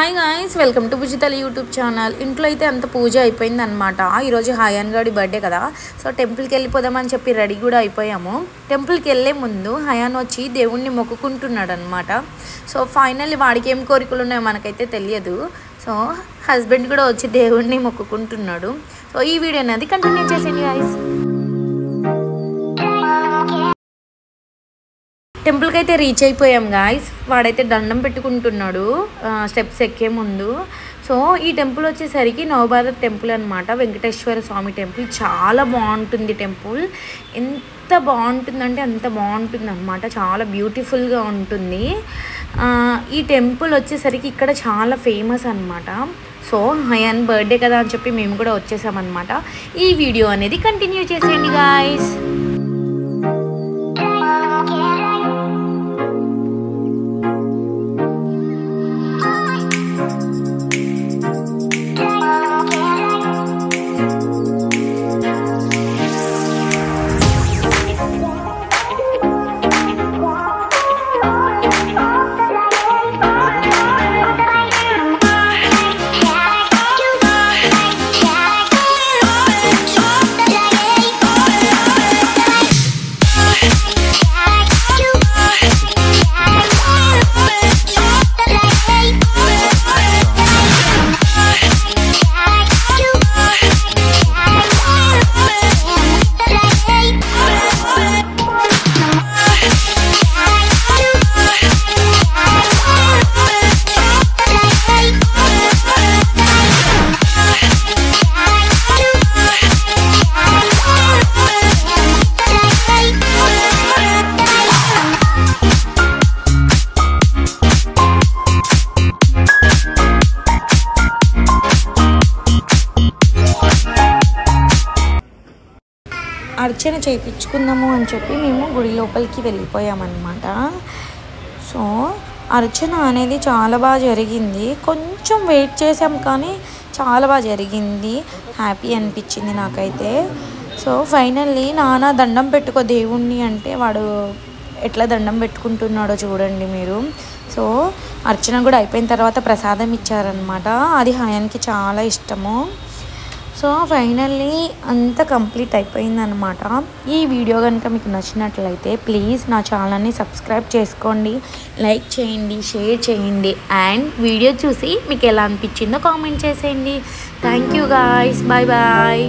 Hi guys, welcome to Bujjithalli YouTube channel. ఇంట్లో అయితే అంత పూజ అయిపోయింది అనమాట. ఈరోజు హయాన్ గాడి బర్త్డే కదా, సో టెంపుల్కి వెళ్ళిపోదామని చెప్పి రెడీ కూడా అయిపోయాము. టెంపుల్కి వెళ్ళే ముందు హయాన్ వచ్చి దేవుణ్ణి మొక్కుకుంటున్నాడు అనమాట. సో ఫైనల్లీ వాడికి ఏం కోరికలు ఉన్నాయో మనకైతే తెలియదు. సో హస్బెండ్ కూడా వచ్చి దేవుణ్ణి మొక్కుకుంటున్నాడు. సో ఈ వీడియో అనేది కంటిన్యూ చేసేయండి గాయ్స్. టెంపుల్కి అయితే రీచ్ అయిపోయాం గాయ్స్. వాడైతే దండం పెట్టుకుంటున్నాడు స్టెప్స్ ఎక్కే ముందు. సో ఈ టెంపుల్ వచ్చేసరికి నవభారత్ టెంపుల్ అనమాట, వెంకటేశ్వర స్వామి టెంపుల్. చాలా బాగుంటుంది టెంపుల్. ఎంత బాగుంటుందంటే అంత బాగుంటుంది అనమాట, చాలా బ్యూటిఫుల్గా ఉంటుంది. ఈ టెంపుల్ వచ్చేసరికి ఇక్కడ చాలా ఫేమస్ అనమాట. సో హయాన్ బర్త్డే కదా అని చెప్పి మేము కూడా వచ్చేసామన్నమాట. ఈ వీడియో అనేది కంటిన్యూ చేసేయండి గాయ్స్. అర్చన చేయించుకుందాము అని చెప్పి మేము గుడి లోపలికి వెళ్ళిపోయామన్నమాట. సో అర్చన అనేది చాలా బాగా జరిగింది. కొంచెం వెయిట్ చేసాం కానీ చాలా బాగా జరిగింది. హ్యాపీ అనిపించింది నాకైతే. సో ఫైనల్లీ నాన్న దండం పెట్టుకో దేవుణ్ణి అంటే వాడు ఎట్లా దండం పెట్టుకుంటున్నాడో చూడండి మీరు. సో అర్చన కూడా అయిపోయిన తర్వాత ప్రసాదం ఇచ్చారనమాట, అది హయాన్కి చాలా ఇష్టము. సో ఫైనల్లీ అంతా కంప్లీట్ అయిపోయిందనమాట. ఈ వీడియో కనుక మీకు నచ్చినట్లయితే ప్లీజ్ నా ఛానల్ని సబ్స్క్రైబ్ చేసుకోండి, లైక్ చేయండి, షేర్ చేయండి, అండ్ వీడియో చూసి మీకు ఎలా అనిపించిందో కామెంట్ చేసేయండి. Thank you guys, bye bye.